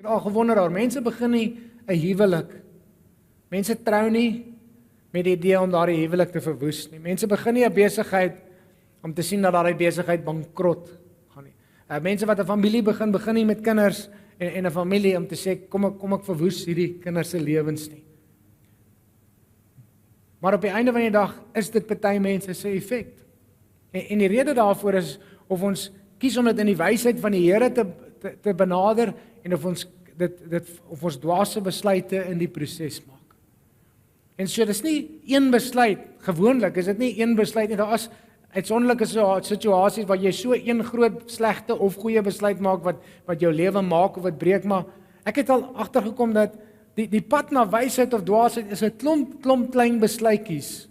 al gewonder daar. Mense begin nie 'n huwelik. Mense trou nie met die idee om daardie huwelik te verwoes nie. Mense begin nie 'n besigheid om te sien dat daardie besigheid bankrot gaan nie. Mense wat 'n familie begin nie met kinders en 'n familie om te sê kom ek verwoes hierdie kinders se lewens nie. Maar op die einde van die dag is dit party mense se effek. En die rede daarvoor is of ons kies om dit in die wysheid van die Here te benader en of ons of ons dwaase besluite in die proses maak. En so dis nie een besluit, gewoonlik is dit nie een besluit nie. Daar is uitsonderlike situasies waar jy so een groot slegte of goeie besluit maak wat jou lewe maak of wat breek, maar ek het al agtergekom dat die pad na wysheid of dwaasheid is 'n klomp klein besluitjies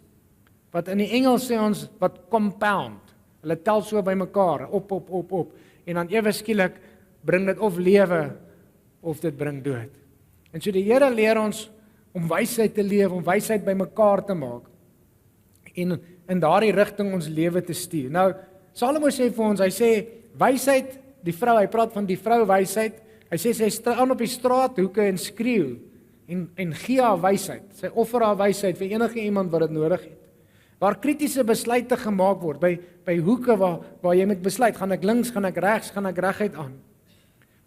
wat in die Engels sê ons wat compound. Hulle tel so bymekaar op en dan ewe skielik bring dit of lewe of dit bring dood. En so die Here leer ons om wysheid te leef, om wysheid bymekaar te maak en in daardie rigting ons lewe te stuur. Nou Salomo sê vir ons, hy sê wysheid, die vrou, hy praat van die vrou wysheid. Hy sê sy staan op die straathoeke en skreeu en gee haar wysheid. Sy offer haar wysheid vir enige iemand wat dit nodig het. Waar kritiese besluite gemaak word by hoeke waar jy moet besluit, gaan ek links, gaan ek regs, gaan ek reguit aan.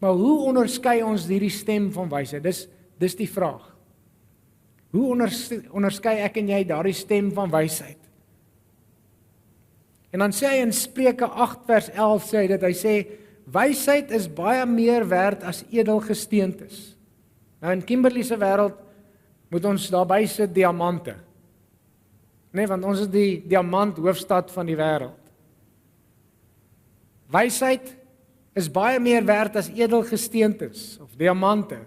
Maar hoe onderskei ons hierdie stem van wysheid? Dis die vraag. Hoe onderskei ek en jy daardie stem van wysheid? En dan sê hy in Spreuke 8 vers 11 sê hy dit, hy sê wysheid is baie meer werd as edelgesteentes. Nou in Kimberley se wêreld moet ons daarby sit diamante. Nee, want ons is die diamant hoofstad van die wêreld. Wysheid is baie meer werd as edelgesteentes of diamante.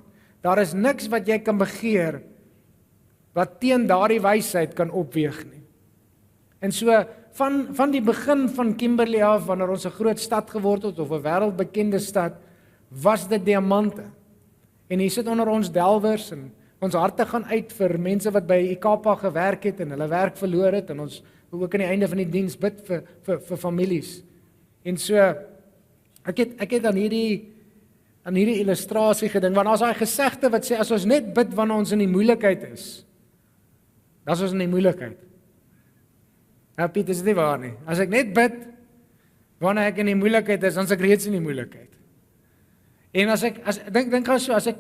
Daar is niks wat jy kan begeer wat teen daardie wysheid kan opweeg nie. En so van die begin van Kimberley af, wanneer ons 'n groot stad geword het of 'n wêreldbekende stad, was dit diamante. En hier sit onder ons delwers en ons harte gaan uit vir mense wat by IKAPA gewerk het en hulle werk verloor het en ons wil ook aan die einde van die diens bid vir families. En so ek het aan hierdie illustrasie gedink, want as daai gesegde wat sê as ons net bid wanneer ons in die moeilikheid is, dan is ons in die moeilikheid. Nou Piet, is dit nie waar nie. As ek net bid wanneer ek in die moeilikheid is, dan is ek reeds in die moeilikheid. En dink gou so, as ek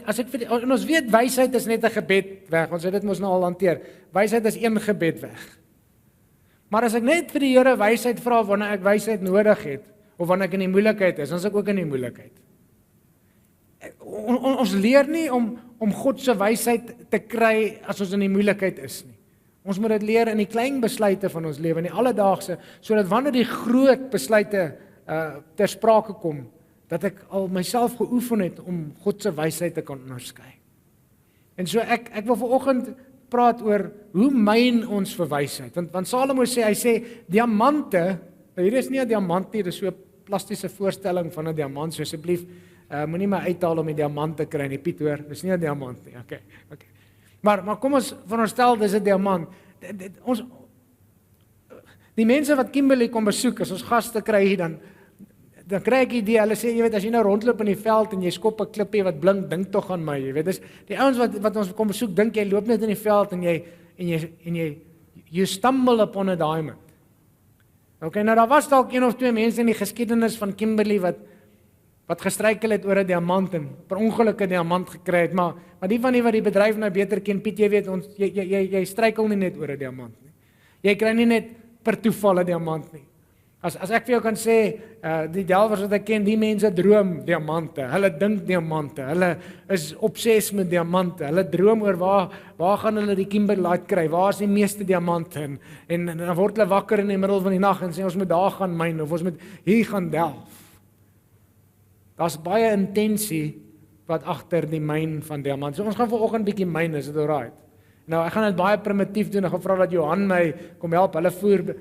en ons weet wysheid is net 'n gebed weg. Ons het dit mos nou al hanteer. Wysheid is een gebed weg. Maar as ek net vir die Here wysheid vra wanneer ek wysheid nodig het of wanneer ek in die moeilikheid is, dan is ek ook in die moeilikheid. Ons leer nie om God se wysheid te kry as ons in die moeilikheid is nie. Ons moet dit leer in die klein besluite van ons lewe, in die alledaagse, sodat wanneer die groot besluite ter sprake kom, dat ek al myself geoefen het om God se wysheid te kan onderskei. En so ek wil vanoggend praat oor hoe myn ons vir wysheid. Want Salomo sê, hy sê diamante, hier is nie 'n diamant nie, dis so 'n plastiese voorstelling van 'n diamant, so asseblief moenie my uithaal om die diamant te kry nie, Piet, hoor, dis nie 'n diamant nie. Okay. Maar kom ons veronderstel dis 'n diamant. Die mense wat Kimberley kom besoek, as ons gaste kry hier, dan kry ek idee, hulle sê, jy weet, as jy nou rondloop in die veld en jy skop 'n klippie wat blink, dink tog aan my, jy weet, dis die ouens wat ons kom besoek, dink jy loop net in die veld en jy stumble upon a diamond. Okay, nou daar was dalk een of twee mense in die geskiedenis van Kimberley wat gestruikel het oor 'n diamant en per ongeluk 'n diamant gekry het, maar die van die wat die bedryf nou beter ken, Piet, jy weet, jy struikel nie net oor 'n diamant nie. Jy kry nie net per toeval 'n diamant nie. As ek vir jou kan sê, die delwers wat ek ken, die mense droom diamante, hulle dink diamante, hulle is obses met diamante, hulle droom oor waar gaan hulle die kimberlite kry, waar is die meeste diamante, en dan word hulle wakker in die middel van die nag en sê ons moet daar gaan myn, of ons moet hier gaan delf. Daar's baie intensie wat agter die myn van diamante. So ons gaan vanoggend bietjie myn, is dit alright? Nou, ek gaan dit baie primitief doen. Ek gaan vra dat Johan my kom help. Hulle voer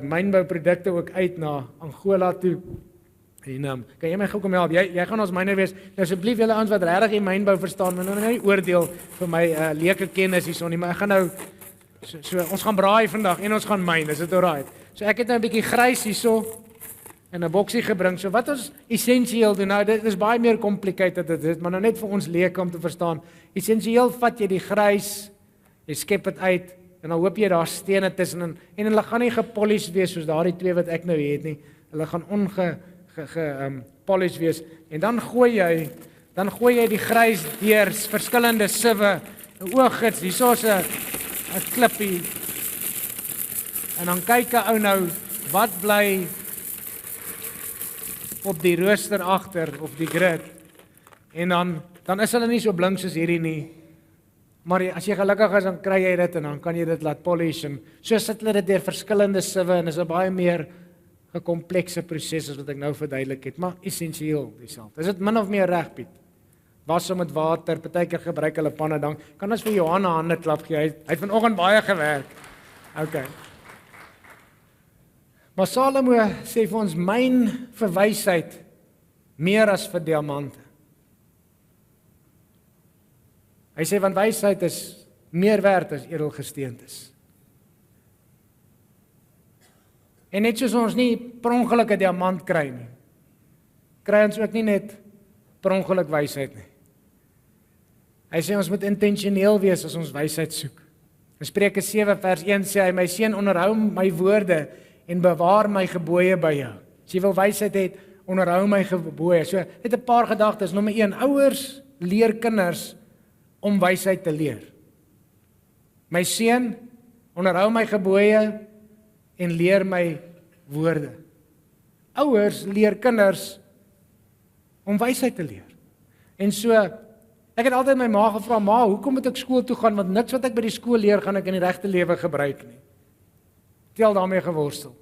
mynbouprodukte ook uit na Angola toe. En kan jy my gou kom help? Jy gaan ons myner wees. Nou asseblief julle ouens wat regtig die mynbou verstaan, maar nou nie oordeel vir my leuke kennis hierson nie, maar ek gaan nou so ons gaan braai vandag en ons gaan myn. Is dit alright? So ek het nou 'n bietjie grys hierso. in 'n boksie gebring. So wat ons essensieel doen, nou dit is baie meer complicated as dit, maar nou net vir ons leuke om te verstaan. Essensieel vat jy die grys, jy skep dit uit en dan hoop jy daar stene tussen en hulle gaan nie gepolish wees soos daardie twee wat ek nou het nie. Hulle gaan polish wees en dan gooi jy die grys deur verskillende sieve. Ooggids, hierso's 'n klippie. En dan kyk 'n ou nou wat bly op die rooster agter of die grid. En dan is hulle nie so blink soos hierdie nie. Maar as jy gelukkig is, dan kry jy dit en dan kan jy dit laat polish en so sit hulle dit deur verskillende sieve en is 'n baie meer gekomplekse proses as wat ek nou verduidelik het, maar essensieel dieselfde. Is dit min of meer reg, Piet? Was hom met water, partykeer gebruik hulle panne dan. Kan ons vir Johan 'n hande klap gee? Hy het vanoggend baie gewerk. Okay. Maar Salomo sê vir ons myn vir wysheid meer as vir diamante. Hy sê want wysheid is meer werd as edelgesteentes. En net soos ons nie per ongeluk 'n diamant kry nie, kry ons ook nie net per ongeluk wysheid nie. Hy sê ons moet intentioneel wees as ons wysheid soek. In Spreuke 7 vers 1 sê hy, my seun, onderhou my woorde en bewaar my gebooie by jou. As jy wil wysheid hê, onderhou my gebooie. So net 'n paar gedagtes. Nommer 1, ouers leer kinders om wysheid te leer. My seun, onderhou my gebooie en leer my woorde. Ouers leer kinders om wysheid te leer. En so, ek het altyd my ma gevra, ma, hoekom moet ek skool toe gaan, want niks wat ek by die skool leer, gaan ek in die regte lewe gebruik nie. Tel daarmee geworstel.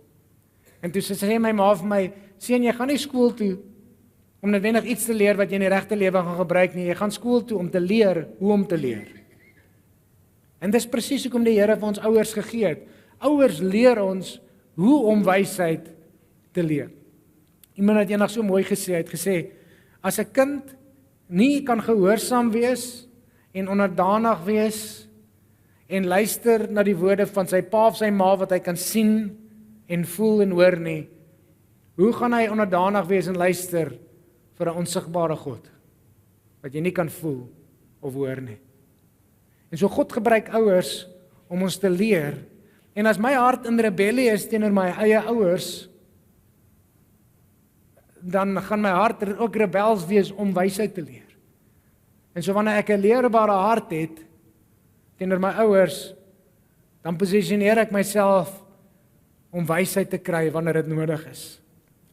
En toe sê my ma vir my, seun, jy gaan nie skool toe om noodwendig iets te leer wat jy in die regte lewe gaan gebruik nie, jy gaan skool toe om te leer hoe om te leer. En dis presies hoekom die Here vir ons ouers gegee het. Ouers leer ons hoe om wysheid te leer. Iemand het eendag so mooi gesê, het gesê, as 'n kind nie kan gehoorsaam wees en onderdanig wees en luister na die woorde van sy pa of sy ma wat hy kan sien en voel en hoor nie, hoe gaan hy onderdanig wees en luister vir 'n onsigbare God wat jy nie kan voel of hoor nie? En so God gebruik ouers om ons te leer. En as my hart in rebellie is teenoor my eie ouers, dan gaan my hart ook rebels wees om wysheid te leer. En so wanneer ek 'n leerbare hart het teenoor my ouers, dan posisioneer ek myself om wysheid te kry wanneer dit nodig is.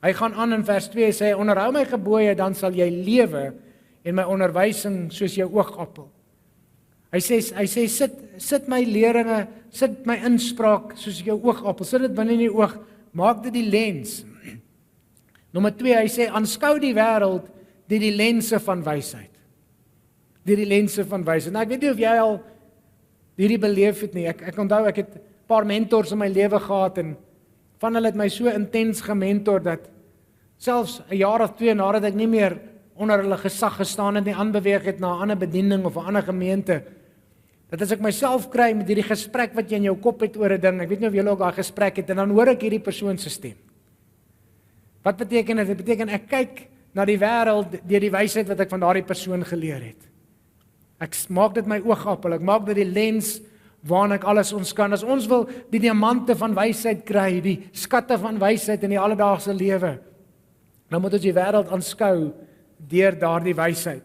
Hy gaan aan in vers 2 sê, onderhou my gebooie, dan sal jy lewe en my onderwysing soos jou oogappel. Hy sê sit my leringe, sit my inspraak soos jou oogappel, sit dit binne in die oog, maak dit die lens. Nommer 2, hy sê aanskou die wêreld deur die lense van wysheid. Deur die lense van wysheid. Nou ek weet nie of jy al hierdie beleef het nie. Ek onthou ek het 'n paar mentors in my lewe gehad en van hulle het my so intens gementor dat selfs 'n jaar of 2 nadat ek nie meer onder hulle gesag gestaan het en aanbeweeg het na 'n ander bediening of 'n ander gemeente, dat as ek myself kry met hierdie gesprek wat jy in jou kop het oor 'n ding, ek weet nie of julle ook daai gesprek het, en dan hoor ek hierdie persoon se stem. Wat beteken dit? Dit beteken ek kyk na die wêreld deur die wysheid wat ek van daardie persoon geleer het. Ek maak dit my oogappel, ek maak dit die lens waarna ek alles ons kan. As ons wil die diamante van wysheid kry, die skatte van wysheid in die alledaagse lewe, dan moet ons die wêreld aanskou deur daardie wysheid.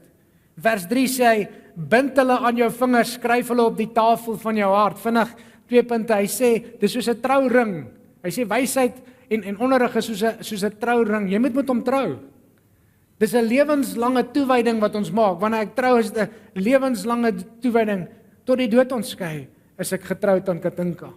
Vers 3 sê hy, bind hulle aan jou vingers, skryf hulle op die tafel van jou hart. Vinnig 2 punte, hy sê, dis soos 'n trouring. Hy sê wysheid en onderrig is soos 'n trouring. Jy moet met hom trou. Dis 'n lewenslange toewyding wat ons maak. Wanneer ek trou, is dit 'n lewenslange toewyding. Tot die dood ons skei, is ek getroud aan Katinka.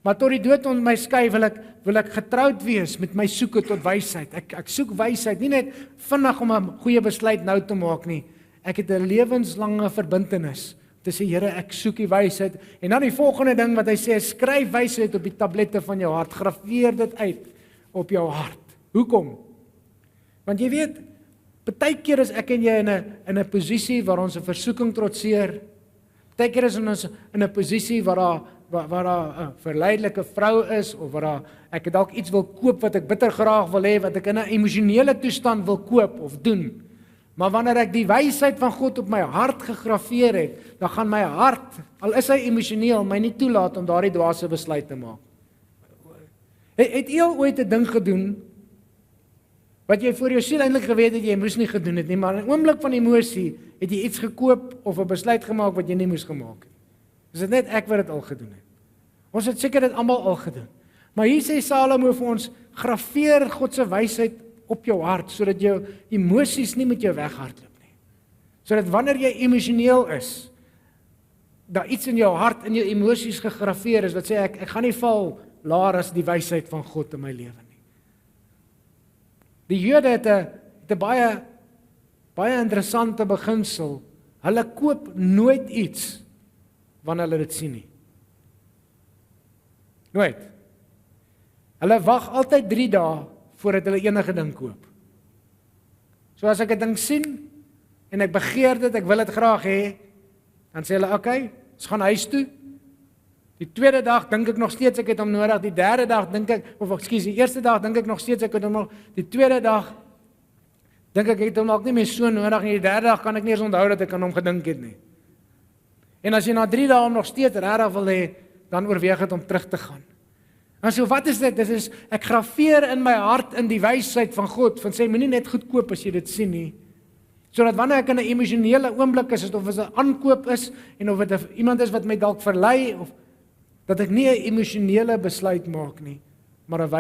Maar tot die dood ons my skei, wil ek getroud wees met my soeke tot wysheid. Ek soek wysheid, nie net vinnig om 'n goeie besluit nou te maak nie. Ek het 'n lewenslange verbintenis. Te sê, Here, ek soek die wysheid. En dan die volgende ding wat hy sê, skryf wysheid op die tablette van jou hart. Graweer dit uit op jou hart. Hoekom? Want jy weet, baie keer is ek en jy in 'n posisie waar ons 'n versoeking trotseer. Baie keer is ons in 'n posisie waar waar daar 'n verleidelike vrou is, of waar daar ek dalk iets wil koop wat ek bitter graag wil hê, wat ek in 'n emosionele toestand wil koop of doen. Maar wanneer ek die wysheid van God op my hart gegraveer het, dan gaan my hart, al is hy emosioneel, my nie toelaat om daardie dwaase besluit te maak. Het jy al ooit 'n ding gedoen wat jy voor jou siel eintlik geweet het jy moes nie gedoen het nie, maar in 'n oomblik van emosie het jy iets gekoop of 'n besluit gemaak wat jy nie moes gemaak het? Is dit net ek wat dit al gedoen het? Ons het seker dit almal al gedoen. Maar hier sê Salomo vir ons, graveer God se wysheid op jou hart, sodat jou emosies nie met jou weghardloop nie. Sodat wanneer jy emosioneel is, daar iets in jou hart, in jou emosies gegraveer is, wat sê ek gaan nie val laer as die wysheid van God in my lewe nie. Die Jode het 'n baie interessante beginsel. Hulle koop nooit iets wanneer hulle dit sien nie. Nooit. Hulle wag altyd 3 dae voordat hulle enige ding koop. So as ek 'n ding sien en ek begeer dit, ek wil dit graag hê, dan sê hulle, "Oké, ons gaan huis toe." Die tweede dag dink ek nog steeds ek het hom nodig, die derde dag dink ek, die eerste dag dink ek nog steeds ek het hom nog, die tweede dag dink ek het hom dalk nie meer so nodig nie, die derde dag kan ek nie eens onthou dat ek aan hom gedink het nie. En as jy na 3 dae hom nog steeds regtig wil hê, dan oorweeg dit om terug te gaan. En so wat is dit? Dit is ek graveer in my hart in die wysheid van God, van sê moenie net goed koop as jy dit sien nie. Sodat wanneer ek in 'n emosionele oomblik is, of as 'n aankoop is en of dit iemand is wat my dalk verlei, of dat ek nie 'n emosionele besluit maak nie, maar 'n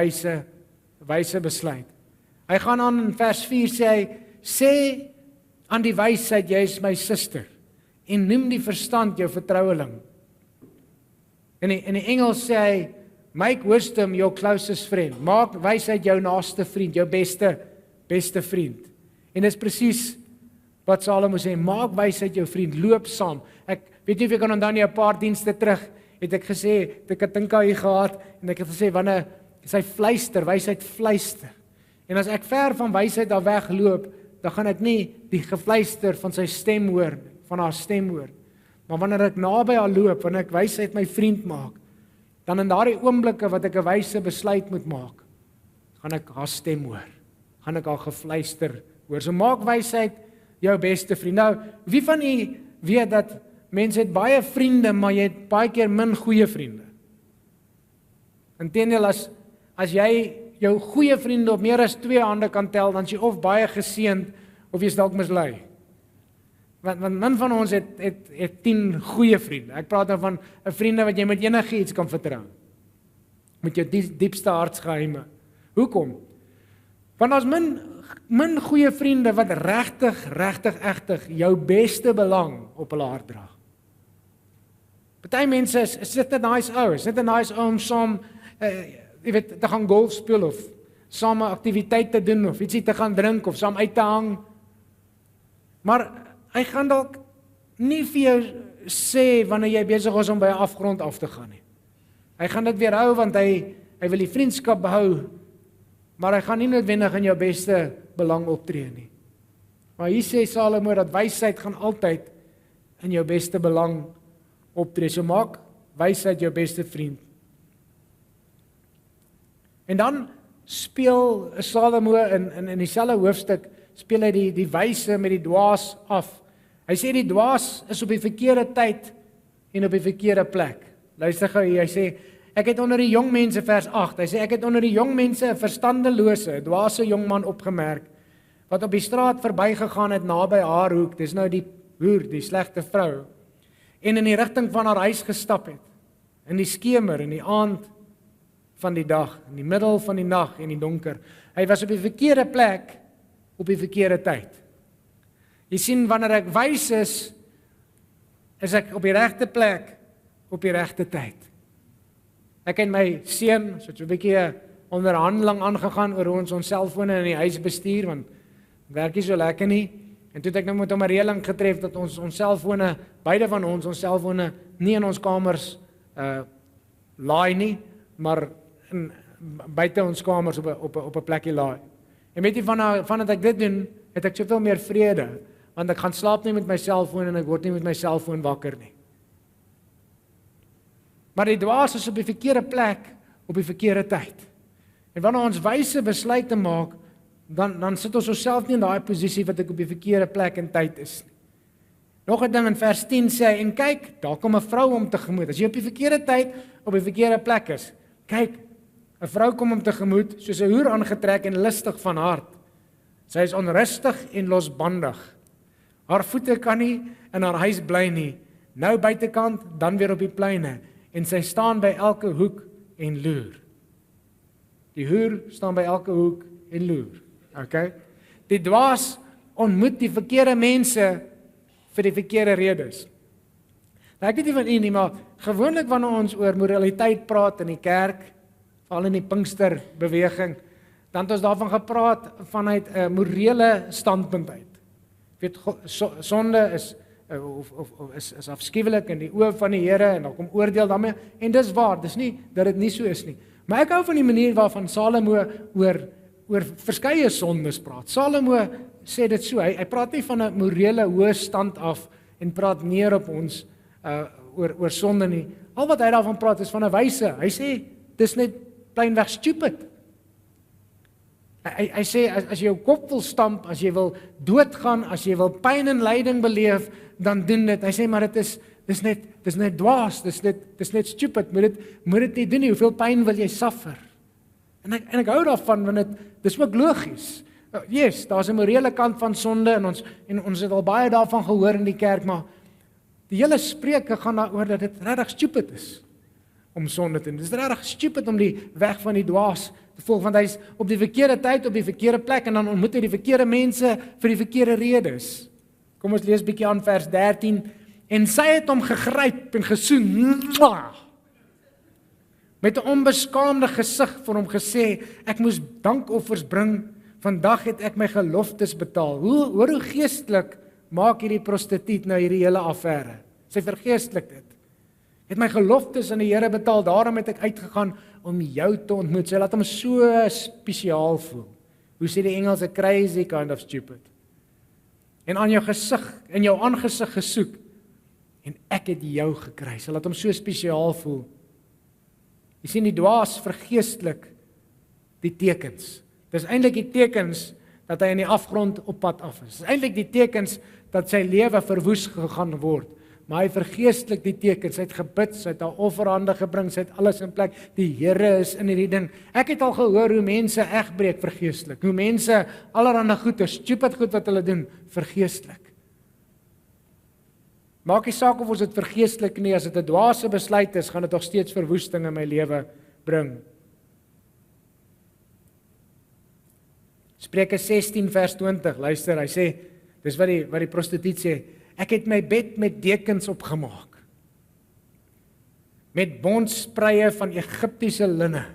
wyse besluit. Hy gaan aan in vers 4 sê hy, sê aan die wysheid, jy is my suster, en noem die verstand jou vertroueling. In die Engels sê hy, make wisdom your closest friend. Maak wysheid jou naaste vriend, jou beste vriend. En dis presies wat Salomo sê, maak wysheid jou vriend, loop saam. Ek weet nie of jy kan onthou nie, 'n paar dienste terug het ek gesê, ek het 'n KI gehad en ek het gesê wanneer sy fluister, wysheid fluister. En as ek ver van wysheid af wegloop, dan gaan ek nie die gefluister van sy stem hoor, van haar stem hoor. Maar wanneer ek naby haar loop, wanneer ek wysheid my vriend maak, dan in daardie oomblikke wat ek 'n wyse besluit moet maak, gaan ek haar stem hoor. Gaan ek haar gefluister hoor. So maak wysheid jou beste vriend. Nou, wie van u weet dat mense het baie vriende, maar jy het baie keer min goeie vriende? Inteendeel, as jy jou goeie vriende op meer as 2 hande kan tel, dan is jy of baie geseënd of jy is dalk mislei. Want min van ons het 10 goeie vriende. Ek praat nou van 'n vriende wat jy met enigiets kan vertrou. Met jou diepste hartsgeheime. Hoekom? Want as min goeie vriende wat regtig jou beste belang op hulle hart dra. Party mense is net 'n nice ou, is net 'n nice ou om saam jy weet, te gaan golf speel of saam 'n aktiwiteit te doen of ietsie te gaan drink of saam uit te hang. Maar hy gaan dalk nie vir jou sê wanneer jy besig is om by 'n afgrond af te gaan nie. Hy gaan dit weerhou want hy wil die vriendskap behou, maar hy gaan nie noodwendig in jou beste belang optree nie. Maar hier sê Salomo dat wysheid gaan altyd in jou beste belang optree. So maak wysheid jou beste vriend. En dan speel Salomo in dieselfde hoofstuk, speel hy die wyse met die dwaas af. Hy sê die dwaas is op die verkeerde tyd en op die verkeerde plek. Luister gou hier, hy sê, ek het onder die jong mense, vers 8, hy sê, ek het onder die jong mense 'n verstandelose, dwaase jongman opgemerk, wat op die straat verbygegaan het naby haar hoek, dis nou die hoer, die slegte vrou, en in die rigting van haar huis gestap het, in die skemer, in die aand van die dag, in die middel van die nag, en die donker. Hy was op die verkeerde plek, op die verkeerde tyd. Jy sien, wanneer ek wys is ek op die regte plek, op die regte tyd. Ek en my seun, so 'n bietjie onderhandeling aangegaan oor hoe ons selfone in die huis bestuur, want het werk nie so lekker nie. En toe het ek nou met hom 'n reëling getref dat ons selfone, beide van ons selfone nie in ons kamers laai nie, maar buite ons kamers op 'n plekkie laai. En weet jy, vandat ek dit doen, het ek soveel meer vrede, want ek gaan slaap nie met my selfoon en ek word nie met my selfoon wakker nie. Maar die dwaas is op die verkeerde plek, op die verkeerde tyd. En wanneer ons wyse besluite maak, dan sit ons osself nie in daai posisie wat ek op die verkeerde plek en tyd is nie. Nog 'n ding in vers 10 sê hy, en kyk, daar kom 'n vrou om tegemoet. As jy op die verkeerde tyd, op die verkeerde plek is, kyk, 'n vrou kom om tegemoet, soos 'n hoer aangetrek en lustig van hart. Sy is onrustig en losbandig. Haar voete kan nie in haar huis bly nie, nou buitekant, dan weer op die pleine, en sy staan by elke hoek en loer. Die hoer staan by elke hoek en loer. Okay? Die dwaas ontmoet die verkeerde mense vir die verkeerde redes. Nou, ek weet nie van u nie, maar gewoonlik wanneer ons oor moraliteit praat in die kerk, veral in die Pinksterbeweging, dan het ons daarvan gepraat vanuit 'n morele standpunt uit. Weet, sonde is is afskuwelik in die oë van die Here en dan kom oordeel daarmee en dis waar, dis nie dat dit nie so is nie. Maar ek hou van die manier waarvan Salomo oor verskeie sondes praat. Salomo sê dit so, hy praat nie van 'n morele hoë stand af en praat neer op ons oor sonde nie. Al wat hy daarvan praat is van 'n wyse. Hy sê dis net plainweg stupid. Hy sê as jy jou kop wil stamp, as jy wil doodgaan, as jy wil pyn en lyding beleef, dan doen dit. Hy sê maar dis net dwaas, dis net stupid. Moet dit nie doen nie. Hoeveel pyn wil jy suffer? En ek hou daarvan want dis ook logies. Yes, daar's 'n morele kant van sonde en ons het al baie daarvan gehoor in die kerk, maar die hele Spreuke gaan daaroor dat dit regtig stupid is om sonde te doen. Dit is regtig stupid om die weg van die dwaas te volg, want hy's op die verkeerde tyd, op die verkeerde plek en dan ontmoet hy die verkeerde mense vir die verkeerde redes. Kom ons lees bietjie aan vers 13. En sy het hom gegryp en gesoen. Met 'n onbeskaamde gesig vir hom gesê, ek moes dankoffers bring, vandag het ek my geloftes betaal. Hoe geestelik maak hierdie prostituut nou hierdie hele affære? Sy vergeestelik dit. Het my geloftes aan die Here betaal, daarom het ek uitgegaan om jou te ontmoet. Sy laat hom so spesiaal voel. Hoe sê die Engelse, crazy kind of stupid. En aan jou gesig, in jou aangesig gesoek, en ek het jou gekry. Sy laat hom so spesiaal voel. Jy sien, die dwaas vergeestelik die tekens. Dis eintlik die tekens dat hy in die afgrond op pad af is. Dis eintlik die tekens dat sy lewe verwoes gegaan word. Maar hy vergeestelik die tekens. Hy het gebid, sy het haar offerhande gebring, sy het alles in plek. Die Here is in hierdie ding. Ek het al gehoor hoe mense egbreek vergeestelik. Hoe mense allerhande goeie, stupid goed wat hulle doen, vergeestelik. Maak nie saak of ons dit vergeestelik nie, as dit 'n dwaase besluit is, gaan dit nog steeds verwoesting in my lewe bring. Spreuke 16 vers 20, luister, hy sê, dis wat die prostituut sê, ek het my bed met dekens opgemaak, met bondspreie van Egiptiese linne.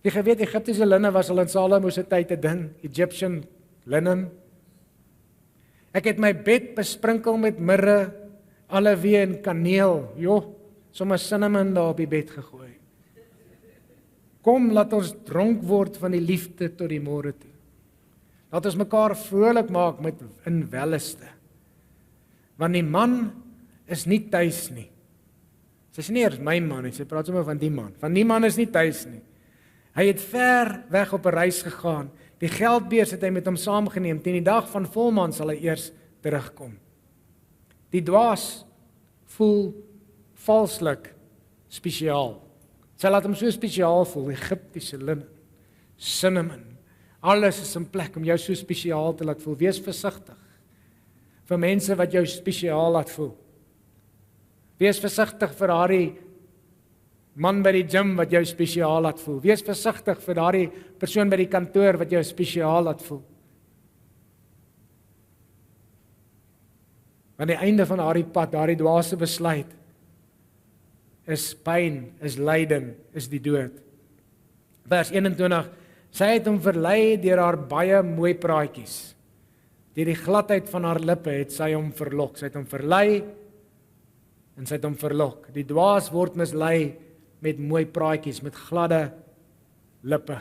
Jy geweet, Egiptiese linne was al in Salomo se tyd 'n ding, Egyptian linen. Ek het my bed besprinkel met mirre, aloe en kaneel, sommer cinnamon daar op die bed gegooi. Kom, laat ons dronk word van die liefde tot die môre toe. Laat ons mekaar vrolik maak met in welleste. Want die man is nie tuis nie. Sy sê nie eers my man nie, sy praat sommer van die man. Van die man is nie tuis nie. Hy het ver weg op 'n reis gegaan. Die geldbeurs het hy met hom saamgeneem. Teen die dag van volmaan sal hy eers terugkom. Die dwaas voel valslik spesiaal. Sy laat hom so spesiaal voel, Egiptiese linen, cinnamon. Alles is in plek om jou so spesiaal te laat voel. Wees versigtig vir mense wat jou spesiaal laat voel. Wees versigtig vir daardie man by die gym wat jou spesiaal laat voel. Wees versigtig vir daardie persoon by die kantoor wat jou spesiaal laat voel. Aan die einde van daardie pad, daardie dwaase besluit, is pyn, is lyding, is die dood. Vers 21, sy het hom verlei deur haar baie mooi praatjies. Deur die gladheid van haar lippe het sy hom verlok. Sy het hom verlei en sy het hom verlok. Die dwaas word mislei met mooi praatjies, met gladde lippe.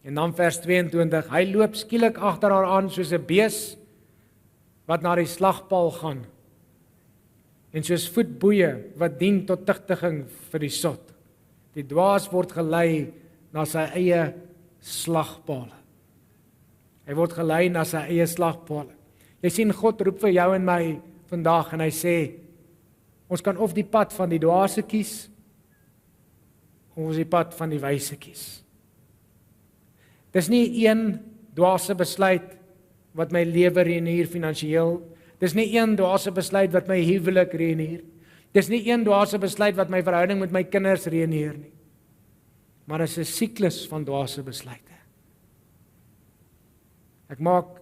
En dan vers 22, hy loop skielik agter haar aan soos 'n bees wat na die slagpaal gaan. en soos voetboeie wat dien tot tugtiging vir die sot. Die dwaas word gelei na sy eie slagpale. Hy word gelei na sy eie slagpale. Jy sien, God roep vir jou en my vandag en hy sê, ons kan of die pad van die dwaase kies, of ons die pad van die wyse kies. Dis nie een dwaase besluit wat my lewe ruïneer finansiëel. Dis nie een dwaase besluit wat my huwelik ruïneer. Dis nie een dwaase besluit wat my verhouding met my kinders ruïneer nie. Maar dit is 'n siklus van dwaase besluite. Ek maak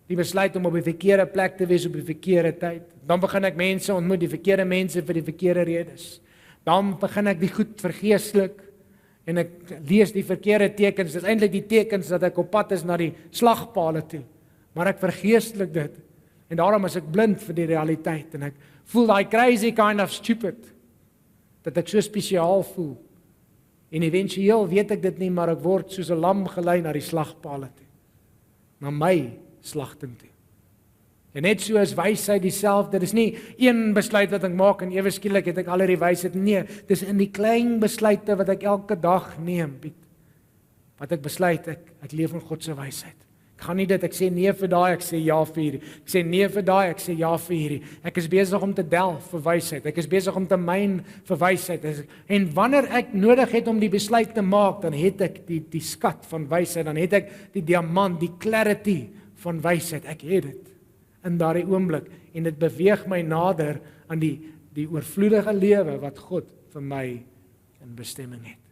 die besluit om op die verkeerde plek te wees op die verkeerde tyd. Dan begin ek mense ontmoet, die verkeerde mense vir die verkeerde redes. Dan begin ek die goed vergeestelik en ek lees die verkeerde tekens. Dit is eintlik die tekens dat ek op pad is na die slagpale toe. Maar ek vergeestelik dit. En daarom is ek blind vir die realiteit en ek voel daai crazy kind of stupid dat ek so spesiaal voel. En éventueel weet ek dit nie, maar ek word soos 'n lam gelei na die slagpale toe. Na my slagting toe. En net so is wysheid dieselfde. Dit is nie een besluit wat ek maak en ewe skielik het ek al die wysheid. Nee, dis in die klein besluite wat ek elke dag neem, Piet. Wat ek besluit, ek leef in God se wysheid. Ek gaan nie dit, ek sê nee vir daai, ek sê ja vir hierdie. Ek sê nee vir daai, ek sê ja vir hierdie. Ek is besig om te delf vir wysheid. Ek is besig om te myn vir wysheid. En wanneer ek nodig het om die besluit te maak, dan het ek die skat van wysheid, dan het ek die diamant, die clarity van wysheid. Ek het dit in daardie oomblik en dit beweeg my nader aan die oorvloedige lewe wat God vir my in bestemming het.